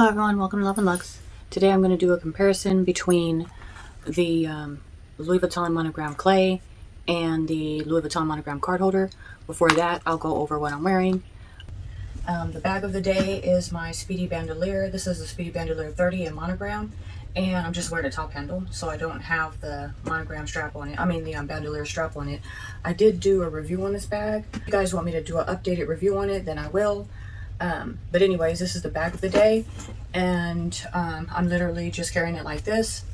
Hello everyone, welcome to Love and Lux. Today I'm going to do a comparison between the Louis Vuitton monogram clay and the Louis Vuitton monogram card holder. Before that, I'll go over what I'm wearing. The bag of the day is my Speedy Bandolier. This is the Speedy Bandolier 30 in monogram, and I'm just wearing a top handle, so I don't have the monogram strap on it. I mean the bandolier strap on it. I did do a review on this bag. If you guys want me to do an updated review on it, then I will. But anyways, this is the bag of the day, and I'm literally just carrying it like this.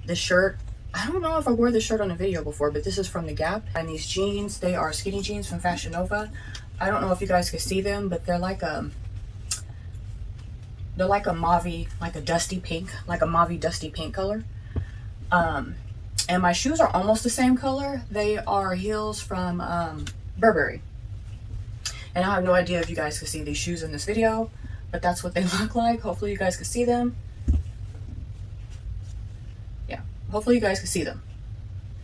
This shirt, I don't know if I wore this shirt on a video before, but this is from the Gap. And these jeans, they are skinny jeans from Fashion Nova. I don't know if you guys can see them, but they're like a mauve, like a dusty pink, like a mauve dusty pink color. And my shoes are almost the same color. They are heels from Burberry. And I have no idea if you guys can see these shoes in this video, but that's what they look like. Hopefully you guys can see them. Yeah, hopefully you guys can see them.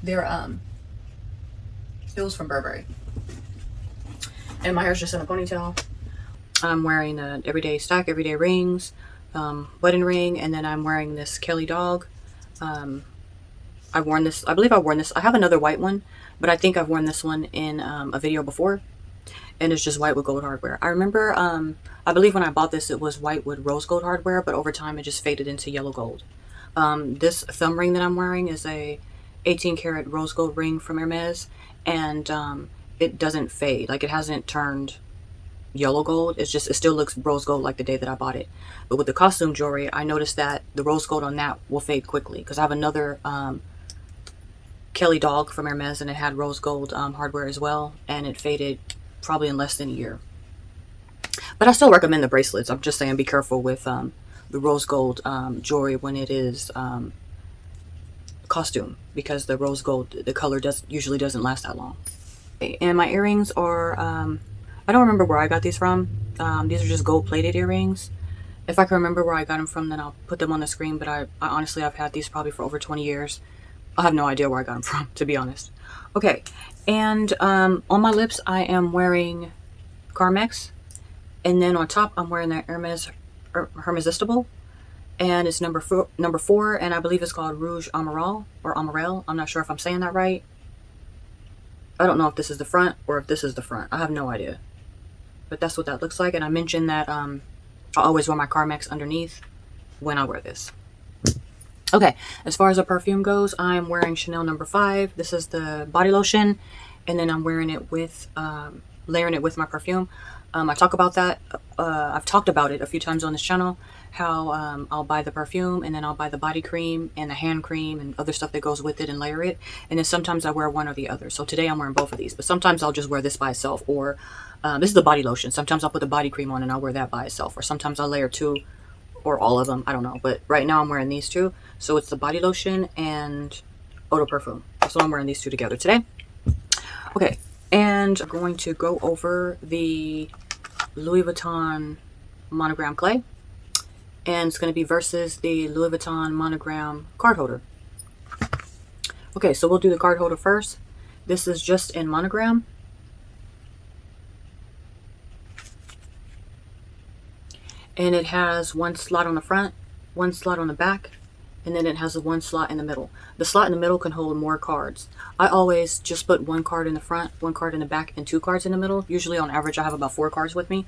They're heels from Burberry. And my hair's just in a ponytail. I'm wearing an everyday rings, wedding ring, and then I'm wearing this Kelly dog. I've worn this, I believe I've worn this. I have another white one, but I think I've worn this one in a video before. And it's just white with gold hardware. I remember, I believe when I bought this, it was white with rose gold hardware, but over time it just faded into yellow gold. This thumb ring that I'm wearing is a 18 karat rose gold ring from Hermes, and it doesn't fade. Like, it hasn't turned yellow gold. It still looks rose gold like the day that I bought it. But with the costume jewelry, I noticed that the rose gold on that will fade quickly, because I have another Kelly dog from Hermes, and it had rose gold hardware as well, and it faded probably in less than a year. But I still recommend the bracelets. I'm just saying be careful with the rose gold jewelry when it is costume, because the rose gold, the color usually doesn't last that long. Okay, and my earrings are, I don't remember where I got these from. These are just gold plated earrings. If I can remember where I got them from, then I'll put them on the screen, but I honestly, I've had these probably for over 20 years. I have no idea where I got them from, to be honest. Okay, and on my lips I am wearing Carmex, and then on top I'm wearing that Hermesistible, and it's number four, and I believe it's called Rouge Amaral or Amarel. I'm not sure if I'm saying that right. I don't know if this is the front or if this is the front. I have no idea, but that's what that looks like. And I mentioned that I always wear my Carmex underneath when I wear this. Okay, as far as the perfume goes, I'm wearing Chanel number 5. This is the body lotion, and then I'm wearing it with, layering it with my perfume. I talk about that. I've talked about it a few times on this channel, how I'll buy the perfume, and then I'll buy the body cream and the hand cream and other stuff that goes with it and layer it. And then sometimes I wear one or the other. So today I'm wearing both of these, but sometimes I'll just wear this by itself, or this is the body lotion. Sometimes I'll put the body cream on and I'll wear that by itself, or sometimes I'll layer two or all of them. I don't know, but right now I'm wearing these two. So it's the body lotion and eau de parfum. So I'm wearing these two together today. Okay, and I'm going to go over the Louis Vuitton monogram clay, and it's going to be versus the Louis Vuitton monogram card holder. Okay, so we'll do the card holder first. This is just in monogram. And it has one slot on the front, one slot on the back, and then it has one slot in the middle. The slot in the middle can hold more cards. I always just put one card in the front, one card in the back, and 2 cards in the middle. Usually on average I have about 4 cards with me.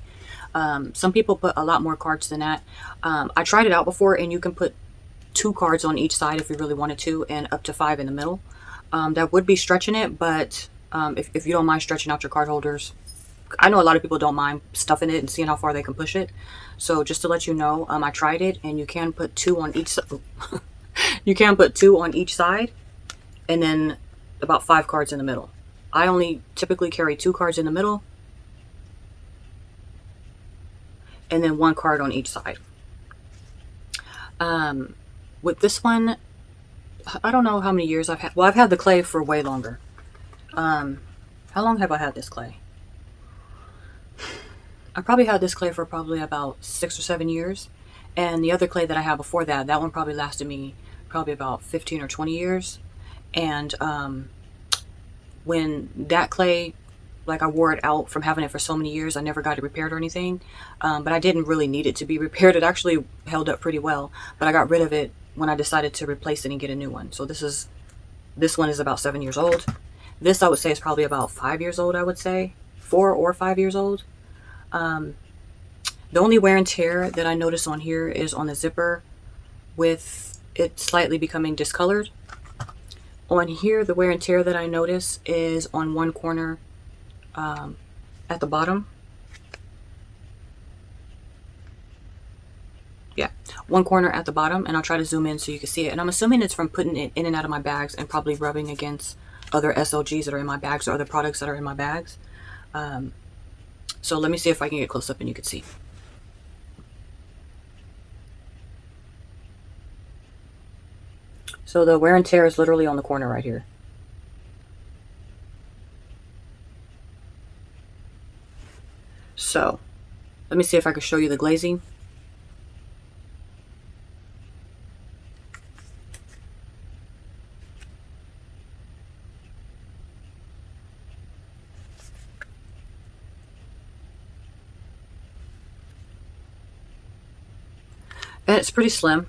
Some people put a lot more cards than that. I tried it out before, and you can put 2 cards on each side if you really wanted to, and up to 5 in the middle. That would be stretching it, but if you don't mind stretching out your card holders, I know a lot of people don't mind stuffing it and seeing how far they can push it. So just to let you know, I tried it, and you can put 2 on each you can put 2 on each side, and then about 5 cards in the middle. I only typically carry 2 cards in the middle, and then 1 card on each side. With this one, I don't know how many years I've had. Well, I've had the clay for way longer. How long have I had this clay? I probably had this clay for probably about 6 or 7 years. And the other clay that I had before that, that one probably lasted me probably about 15 or 20 years. And when that clay Like I wore it out from having it for so many years. I never got it repaired or anything. But I didn't really need it to be repaired. It actually held up pretty well. But I got rid of it when I decided to replace it and get a new one. So this one is about 7 years old. This I would say is probably about 5 years old, I would say. 4 or 5 years old. The only wear and tear that I notice on here is on the zipper with it slightly becoming discolored. On here, the wear and tear that I notice is on one corner at the bottom. Yeah, one corner at the bottom, and I'll try to zoom in so you can see it. And I'm assuming it's from putting it in and out of my bags and probably rubbing against other SLGs that are in my bags or other products that are in my bags. So let me see if I can get close up and you can see. So the wear and tear is literally on the corner right here. So let me see if I can show you the glazing. And it's pretty slim.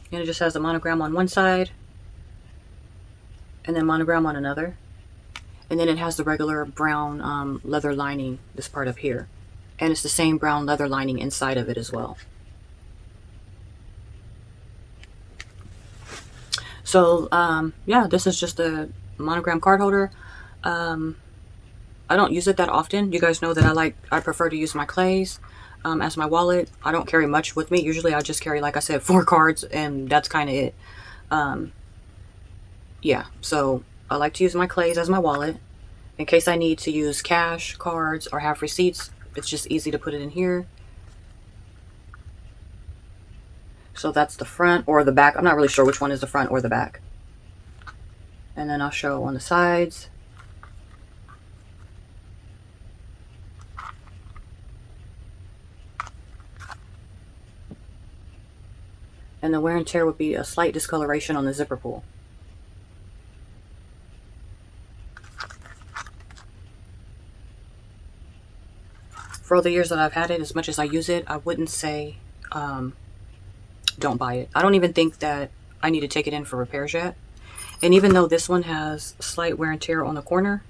And it just has a monogram on one side and then monogram on another. And then it has the regular brown leather lining, this part up here. And it's the same brown leather lining inside of it as well. So, yeah, this is just a monogram card holder. I don't use it that often. You guys know that I prefer to use my cles as my wallet. I don't carry much with me. Usually I just carry, like I said, 4 cards, and that's kind of it. Yeah, so I like to use my cles as my wallet in case I need to use cash, cards, or have receipts. It's just easy to put it in here. So that's the front or the back. I'm not really sure which one is the front or the back. And then I'll show on the sides. And the wear and tear would be a slight discoloration on the zipper pull. For all the years that I've had it, as much as I use it, I wouldn't say don't buy it. I don't even think that I need to take it in for repairs yet. And even though this one has slight wear and tear on the corner,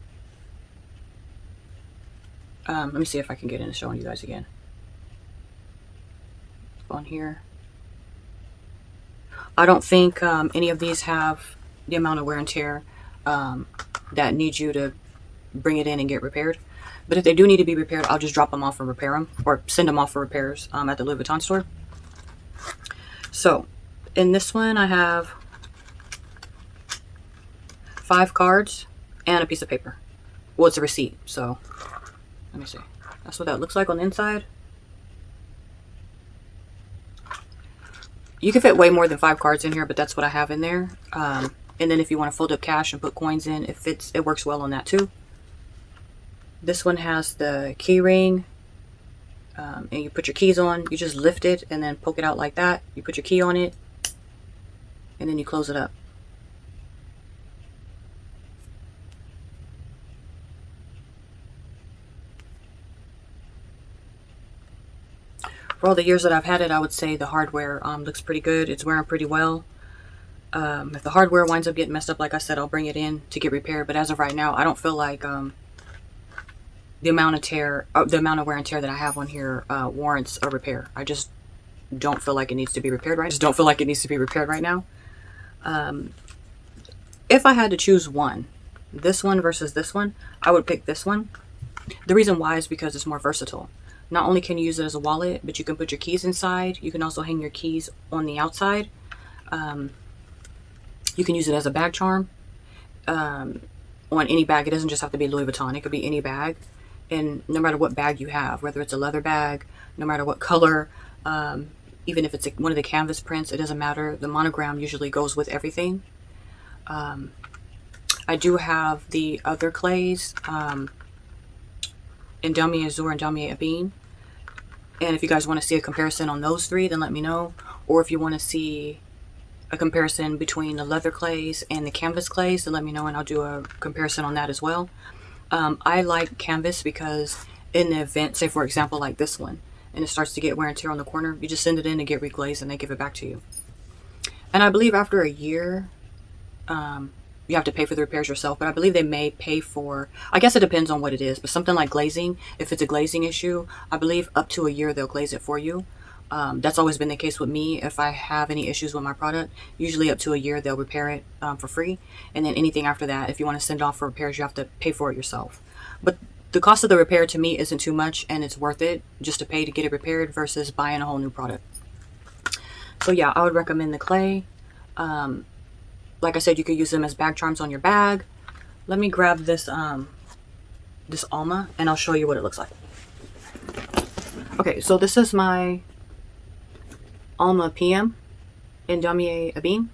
let me see if I can get into showing you guys again. On here. I don't think any of these have the amount of wear and tear that needs you to bring it in and get repaired. But if they do need to be repaired, I'll just drop them off and repair them, or send them off for repairs at the Louis Vuitton store. So in this one, I have 5 cards and a piece of paper. Well, it's a receipt. So let me see. That's what that looks like on the inside. You can fit way more than 5 cards in here, but that's what I have in there. And then if you want to fold up cash and put coins in, it works well on that too. This one has the key ring, and you put your keys on. You just lift it and then poke it out like that. You put your key on it, and then you close it up. For all the years that I've had it, I would say the hardware looks pretty good. It's wearing pretty well. If the hardware winds up getting messed up, like I said, I'll bring it in to get repaired. But as of right now, I don't feel like the amount of wear and tear that I have on here warrants a repair. I just don't feel like it needs to be repaired right now. If I had to choose one, this one versus this one, I would pick this one. The reason why is because it's more versatile. Not only can you use it as a wallet, but you can put your keys inside. You can also hang your keys on the outside. You can use it as a bag charm on any bag. It doesn't just have to be Louis Vuitton. It could be any bag. And no matter what bag you have, whether it's a leather bag, no matter what color, even if it's one of the canvas prints, it doesn't matter. The monogram usually goes with everything. I do have the other cles in Damma Azur and Damma Beatz. And if you guys want to see a comparison on those 3, then let me know. Or if you want to see a comparison between the leather clays and the canvas clays, then let me know and I'll do a comparison on that as well. I like canvas because in the event, say for example like this one, and it starts to get wear and tear on the corner, you just send it in to get reglazed and they give it back to you. And I believe after a year, you have to pay for the repairs yourself, but I believe they may pay for, I guess it depends on what it is, but something like glazing, if it's a glazing issue, I believe up to a year they'll glaze it for you. That's always been the case with me. If I have any issues with my product, usually up to a year they'll repair it for free, and then anything after that, if you want to send off for repairs, you have to pay for it yourself. But the cost of the repair to me isn't too much, and it's worth it just to pay to get it repaired versus buying a whole new product. So yeah, I would recommend the clay. Like I said, you could use them as bag charms on your bag. Let me grab this this Alma and I'll show you what it looks like. Okay, so this is my Alma PM in Damma Beatz.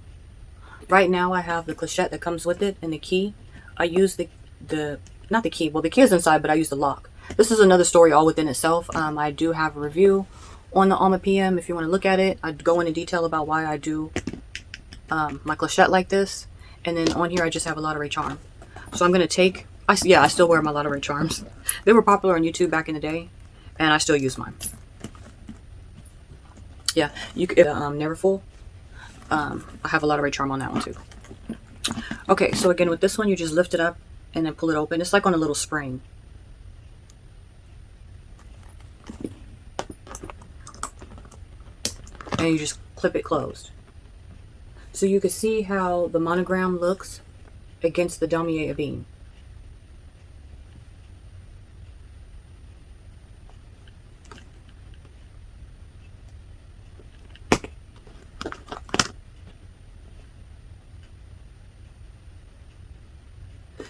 Right now I have the cliche that comes with it and the key. I use the not the key, well the key is inside, but I use the lock. This is another story all within itself. I do have a review on the Alma PM if you want to look at it. I'd go into detail about why I do my cliche like this, and then on here I just have a lottery charm. So I'm going to take, I still wear my lottery charms. They were popular on YouTube back in the day, and I still use mine. Yeah, you could, Never Full. I have a lottery charm on that one too. Okay, so again with this one, you just lift it up and then pull it open. It's like on a little spring. And you just clip it closed. So you can see how the monogram looks against the Damma Beatz.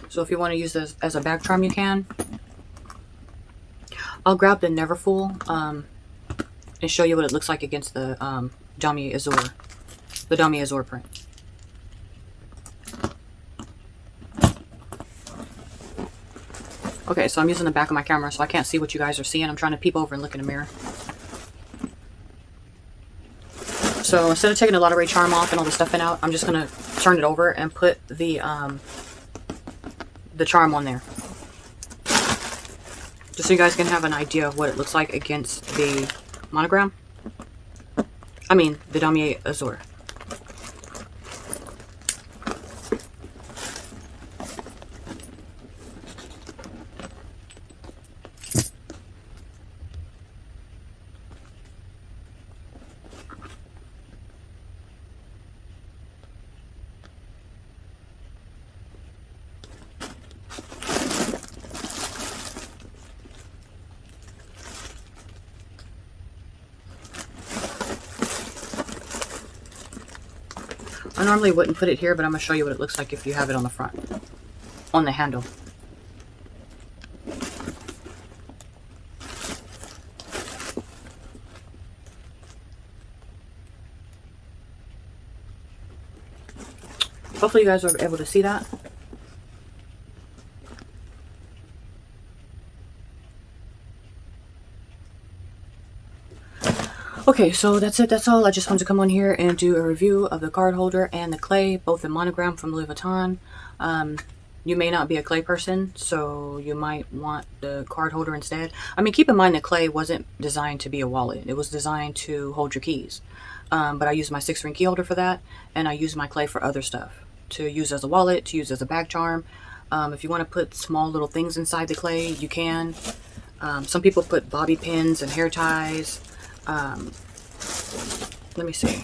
So if you want to use this as a bag charm, you can. I'll grab the Never Full and show you what it looks like against the Damma Azur. The Damma Azur print. Okay, so I'm using the back of my camera so I can't see what you guys are seeing. I'm trying to peep over and look in the mirror. So instead of taking the lottery charm off and all the stuffing out, I'm just going to turn it over and put the charm on there. Just so you guys can have an idea of what it looks like against the monogram. I mean, the Damma Azur. I normally wouldn't put it here, but I'm going to show you what it looks like if you have it on the front, on the handle. Hopefully you guys are able to see that. Okay, so that's it. That's all. I just wanted to come on here and do a review of the card holder and the clay, both in monogram from Louis Vuitton. You may not be a clay person, so you might want the card holder instead. I mean, keep in mind the clay wasn't designed to be a wallet. It was designed to hold your keys. But I use my 6-ring key holder for that, and I use my clay for other stuff. To use as a wallet, to use as a bag charm. If you want to put small little things inside the clay, you can. Some people put bobby pins and hair ties. Let me see.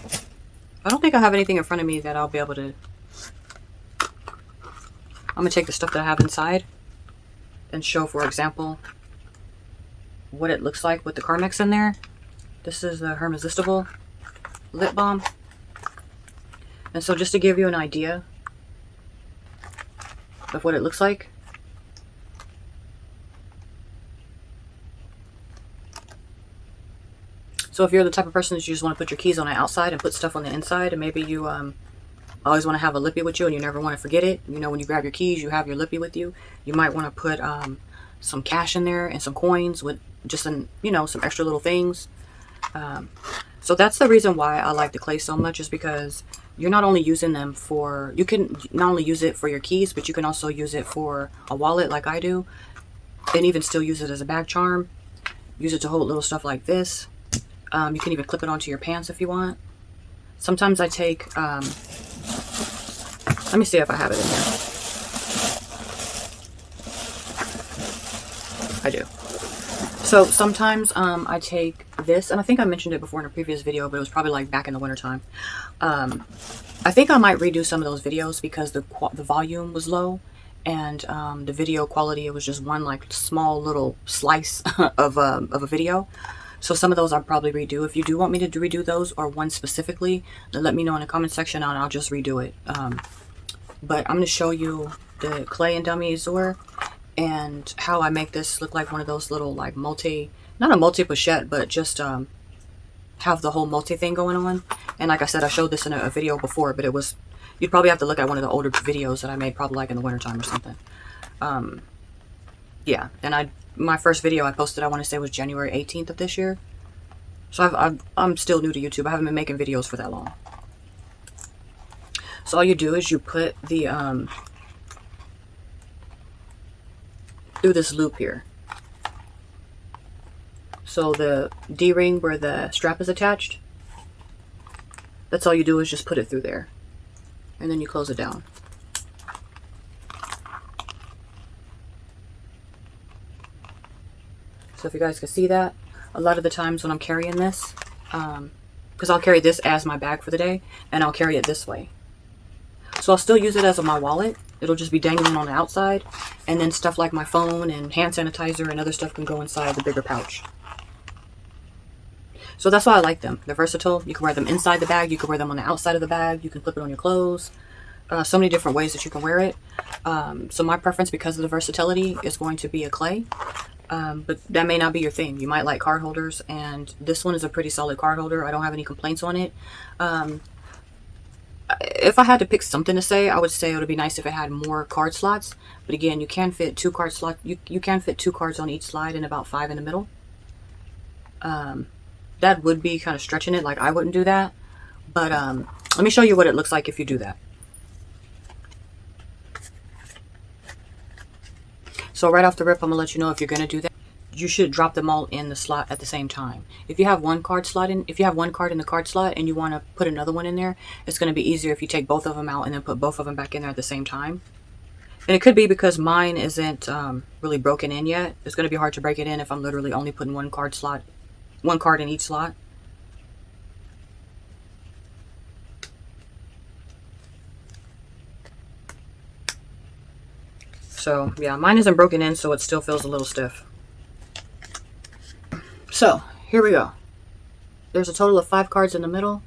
I don't think I have anything in front of me that I'll be able to... I'm going to take the stuff that I have inside and show, for example, what it looks like with the Carmex in there. This is the Hermesistible lip balm. And so just to give you an idea of what it looks like, so if you're the type of person that you just want to put your keys on the outside and put stuff on the inside, and maybe you always want to have a lippy with you and you never want to forget it, you know, when you grab your keys, you have your lippy with you, you might want to put some cash in there and some coins with just some, you know, some extra little things. So So that's the reason why I like the clay so much, is because you're not only using them for, you can not only use it for your keys, but you can also use it for a wallet like I do, and even still use it as a bag charm. Use it to hold little stuff like this. You can even clip it onto your pants if you want. Sometimes I take, let me see if I have it in here. I do. So sometimes I take this, and I think I mentioned it before in a previous video, but it was probably like back in the winter time. I think I might redo some of those videos because the volume was low, and the video quality, it was just one like small little slice of a video. So some of those I'll probably redo. If you do want me to redo those, or one specifically, then let me know in the comment section and I'll just redo it. But I'm going to show you the clay and dummy Azure, and how I make this look like one of those little like not a multi pochette, but just have the whole multi thing going on. And like I said, I showed this in a video before, but it was, you'd probably have to look at one of the older videos that I made, probably like in the wintertime or something. Yeah, and my first video I posted, I want to say, was January 18th of this year. So I'm still new to YouTube. I haven't been making videos for that long. So all you do is you put the through this loop here. So the D-ring where the strap is attached, that's all you do, is just put it through there, and then you close it down. So if you guys can see that, a lot of the times when I'm carrying this, because I'll carry this as my bag for the day, and I'll carry it this way. So I'll still use it as my wallet. It'll just be dangling on the outside, and then stuff like my phone and hand sanitizer and other stuff can go inside the bigger pouch. So that's why I like them. They're versatile. You can wear them inside the bag. You can wear them on the outside of the bag. You can flip it on your clothes. So many different ways that you can wear it. So my preference, because of the versatility, is going to be a clay. But that may not be your thing. You might like card holders, and this one is a pretty solid card holder. I don't have any complaints on it. If I had to pick something to say, I would say it would be nice if it had more card slots. But again, you can fit 2 card slots. You can fit 2 cards on each slide and about 5 in the middle. That would be kind of stretching it. Like, I wouldn't do that. But let me show you what it looks like if you do that. So right off the rip, I'm gonna let you know, if you're gonna do that, you should drop them all in the slot at the same time. If you have one card in the card slot and you want to put another one in there, it's going to be easier if you take both of them out and then put both of them back in there at the same time. And it could be because mine isn't really broken in yet. It's going to be hard to break it in if I'm literally only putting one card in each slot. So yeah, mine isn't broken in, so it still feels a little stiff. So here we go. There's a total of 5 cards in the middle.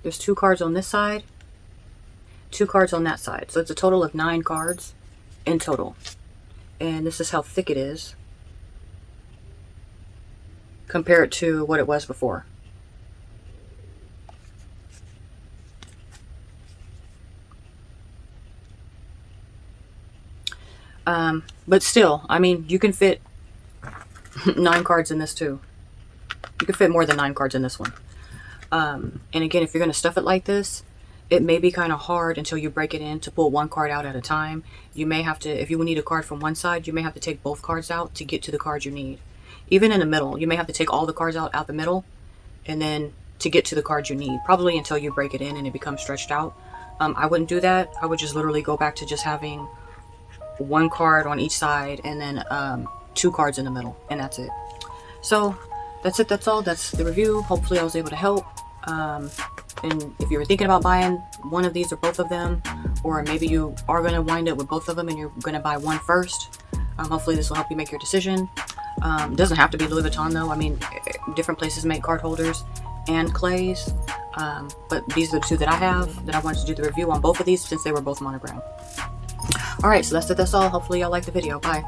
There's 2 cards on this side, 2 cards on that side. So it's a total of 9 cards in total. And this is how thick it is compared to what it was before. But still, I mean, you can fit 9 cards in this too. You can fit more than 9 cards in this one. And again, if you're going to stuff it like this, it may be kind of hard until you break it in to pull 1 card out at a time. You may have to, if you need a card from one side, you may have to take both cards out to get to the card you need. Even in the middle, you may have to take all the cards out the middle, and then to get to the card you need, probably until you break it in and it becomes stretched out. I wouldn't do that. I would just literally go back to just having 1 card on each side, and then 2 cards in the middle, and that's it. So that's it. That's all. That's the review. Hopefully I was able to help. And if you were thinking about buying one of these or both of them, or maybe you are going to wind up with both of them and you're going to buy one first, hopefully this will help you make your decision. It doesn't have to be Louis Vuitton though. I mean, different places make card holders and clays, but these are the 2 that I have, that I wanted to do the review on both of these since they were both monogram. Alright, so that's it. That's all. Hopefully y'all liked the video. Bye.